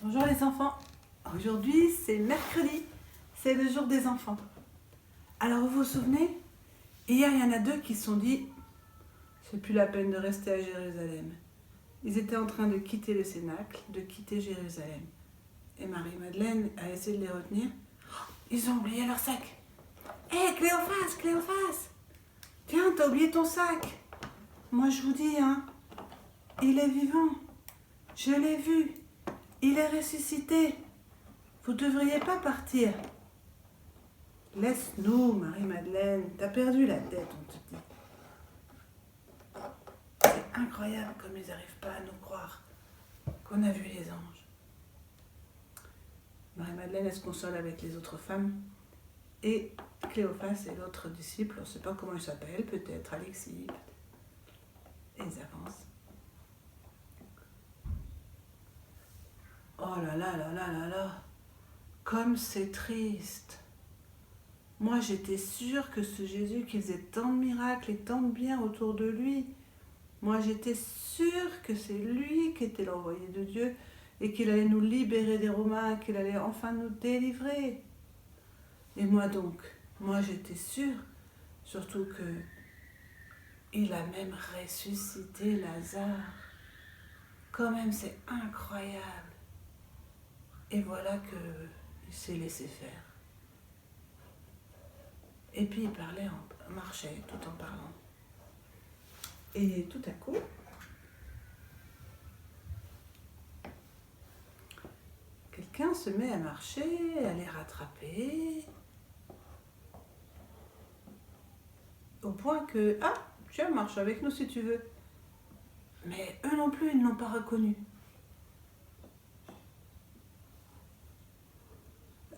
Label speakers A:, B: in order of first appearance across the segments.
A: Bonjour les enfants, aujourd'hui c'est mercredi, c'est le jour des enfants. Alors vous vous souvenez, hier il y en a deux qui se sont dit, c'est plus la peine de rester à Jérusalem. Ils étaient en train de quitter le Cénacle, de quitter Jérusalem. Et Marie-Madeleine a essayé de les retenir. Ils ont oublié leur sac. Hé Cléophas, Cléophas, tiens, t'as oublié ton sac. Moi je vous dis, il est vivant, je l'ai vu. Il est ressuscité. Vous ne devriez pas partir. Laisse-nous, Marie-Madeleine. T'as perdu la tête, on te dit. C'est incroyable comme ils n'arrivent pas à nous croire qu'on a vu les anges. Marie-Madeleine, elle se console avec les autres femmes. Et Cléophas et l'autre disciple, on ne sait pas comment il s'appelle, peut-être Alexis. Et ils avancent. Oh là là là là là là, comme c'est triste. Moi j'étais sûre que ce Jésus qui faisait tant de miracles et tant de bien autour de lui, moi j'étais sûre que c'est lui qui était l'envoyé de Dieu et qu'il allait nous libérer des Romains, qu'il allait enfin nous délivrer. Et moi j'étais sûre, surtout que il a même ressuscité Lazare. Quand même c'est incroyable. Et voilà qu'il s'est laissé faire. Et puis il parlait, marchait tout en parlant. Et tout à coup, quelqu'un se met à marcher, à les rattraper, au point que, tiens, marche avec nous si tu veux. Mais eux non plus, ils ne l'ont pas reconnu.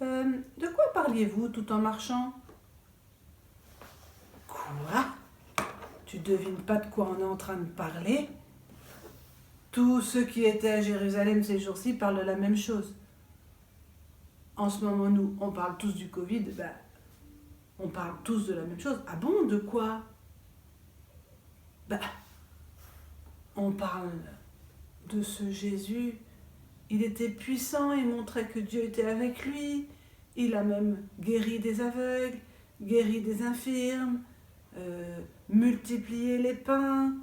A: De quoi parliez-vous tout en marchant ? Quoi ? Tu devines pas de quoi on est en train de parler ? Tous ceux qui étaient à Jérusalem ces jours-ci parlent de la même chose. En ce moment, nous, on parle tous du Covid, on parle tous de la même chose. Ah bon, de quoi ? On parle de ce Jésus. Il était puissant, il montrait que Dieu était avec lui. Il a même guéri des aveugles, guéri des infirmes, multiplié les pains.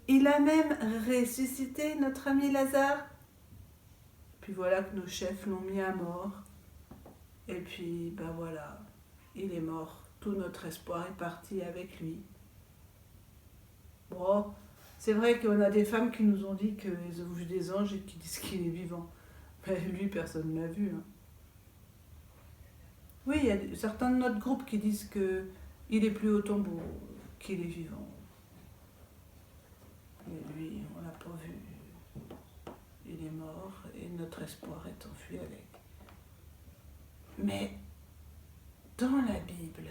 A: Il a même ressuscité notre ami Lazare. Puis voilà que nos chefs l'ont mis à mort. Et puis, voilà, il est mort. Tout notre espoir est parti avec lui. Bon, c'est vrai qu'on a des femmes qui nous ont dit qu'ils ont vu des anges et qui disent qu'il est vivant. Mais lui, personne ne l'a vu. Oui, il y a certains de notre groupe qui disent qu'il est plus au tombeau, qu'il est vivant. Et lui, on l'a pas vu. Il est mort et notre espoir est enfui avec. Mais dans la Bible,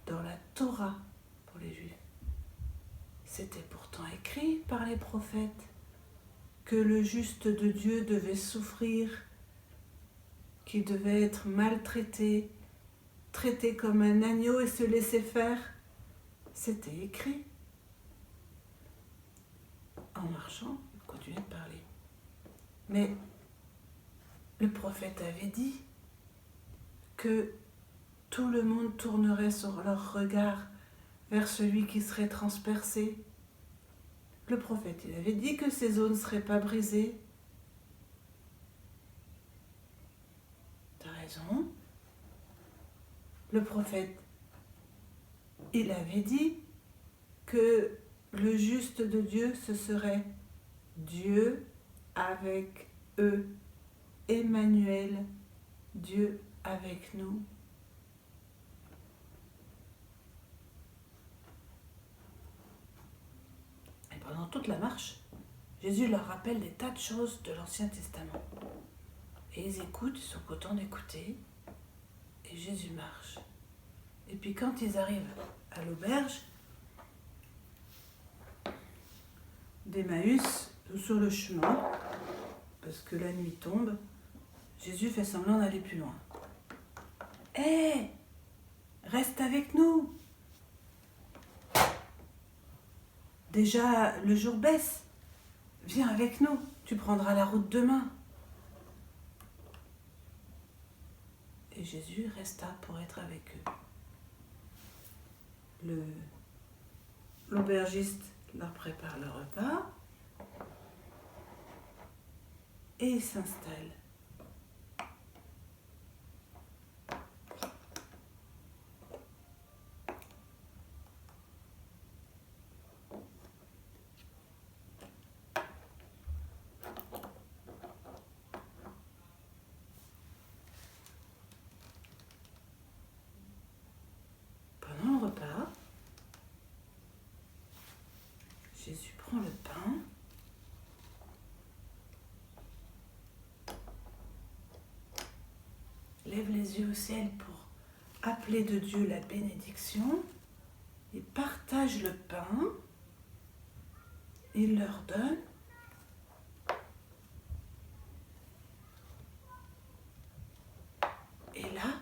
A: dans la Torah pour les Juifs, c'était pourtant écrit par les prophètes que le juste de Dieu devait souffrir, qu'il devait être maltraité, traité comme un agneau et se laisser faire. C'était écrit. En marchant, il continuait de parler. Mais le prophète avait dit que tout le monde tournerait sur leur regard vers celui qui serait transpercé. Le prophète, il avait dit que ces os ne seraient pas brisés. T'as raison. Le prophète, il avait dit que le juste de Dieu, ce serait Dieu avec eux. Emmanuel, Dieu avec nous. Et pendant toute la marche, Jésus leur rappelle des tas de choses de l'Ancien Testament. Et ils écoutent, ils sont contents d'écouter. Et Jésus marche. Et puis quand ils arrivent à l'auberge d'Emmaüs, sur le chemin, parce que la nuit tombe, Jésus fait semblant d'aller plus loin. Hé, reste avec nous. Déjà, le jour baisse. Viens avec nous, tu prendras la route demain. Et Jésus resta pour être avec eux. L'aubergiste leur prépare le repas et il s'installe. Pendant le repas, Jésus prend le pain, lève les yeux au ciel pour appeler de Dieu la bénédiction et partage le pain. Il leur donne. Et là,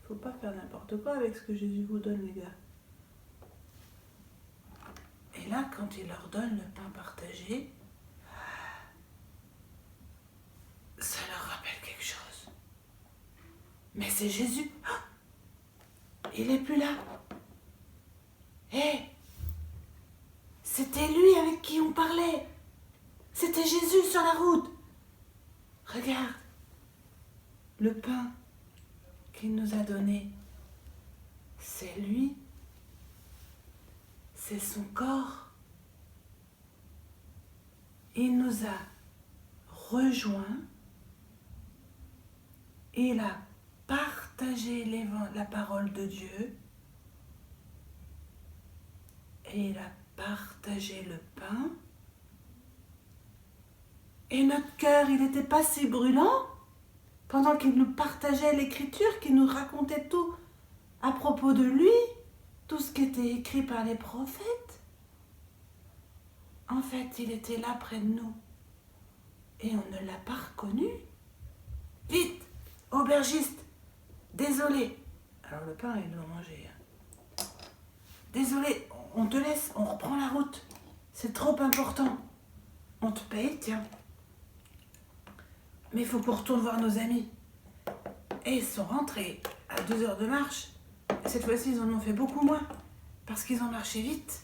A: faut pas faire n'importe quoi avec ce que Jésus vous donne, les gars. Et là, quand il leur donne le pain partagé, ça leur rappelle quelque chose. Mais c'est Jésus. Il n'est plus là. Hé, c'était lui avec qui on parlait. C'était Jésus sur la route. Regarde, le pain qu'il nous a donné, c'est lui. C'est son corps. Il nous a rejoints. Il a partagé la parole de Dieu. Et il a partagé le pain. Et notre cœur, il n'était pas si brûlant pendant qu'il nous partageait l'écriture, qu'il nous racontait tout à propos de lui, tout ce qui était écrit par les prophètes. En fait, il était là près de nous et on ne l'a pas reconnu. Vite, aubergiste, désolé. Alors le pain, il doit manger. Désolé, on te laisse, on reprend la route. C'est trop important. On te paye, tiens. Mais il faut qu'on retourne voir nos amis. Et ils sont rentrés à 2 heures de marche. Et cette fois-ci, ils en ont fait beaucoup moins. Parce qu'ils ont marché vite.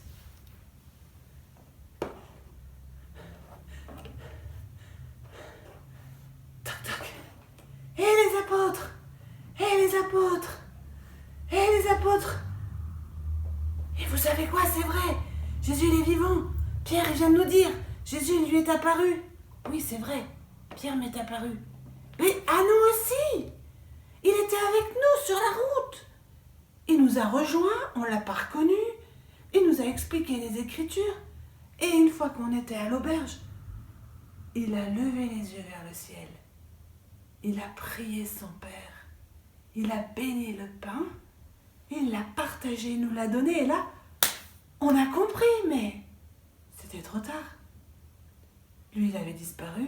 A: Toc, toc. Et les apôtres! Et les apôtres! Et les apôtres! Et vous savez quoi, c'est vrai! Jésus, il est vivant! Pierre, il vient de nous dire! Jésus, il lui est apparu! Oui, c'est vrai! Pierre m'est apparu. Mais à nous aussi! Il était avec nous sur la route. Il nous a rejoints, on ne l'a pas reconnu. Il nous a expliqué les Écritures. Et une fois qu'on était à l'auberge, il a levé les yeux vers le ciel. Il a prié son Père. Il a béni le pain. Il l'a partagé, il nous l'a donné. Et là, on a compris, mais c'était trop tard. Lui, il avait disparu.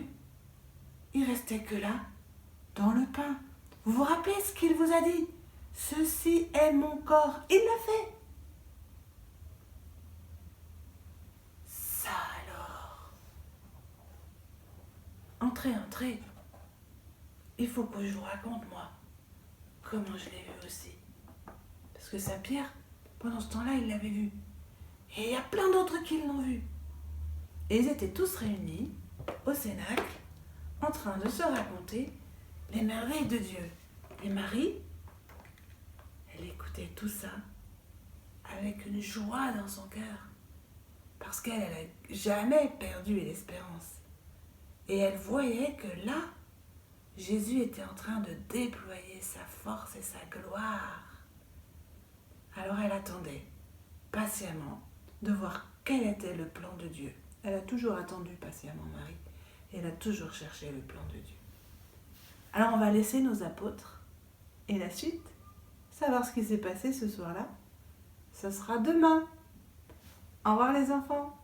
A: Il restait que là, dans le pain. Vous vous rappelez ce qu'il vous a dit? Ceci est mon corps. Il l'a fait. Ça alors. Entrez, entrez. Il faut que je vous raconte, moi, comment je l'ai vu aussi. Parce que Saint-Pierre, pendant ce temps-là, il l'avait vu. Et il y a plein d'autres qui l'ont vu. Et ils étaient tous réunis au Cénacle, en train de se raconter les merveilles de Dieu. Et Marie, elle écoutait tout ça avec une joie dans son cœur, parce qu'elle n'avait jamais perdu l'espérance. Et elle voyait que là, Jésus était en train de déployer sa force et sa gloire. Alors elle attendait patiemment de voir quel était le plan de Dieu. Elle a toujours attendu patiemment, Marie. Et elle a toujours cherché le plan de Dieu. Alors on va laisser nos apôtres. Et la suite, savoir ce qui s'est passé ce soir-là, ce sera demain. Au revoir les enfants.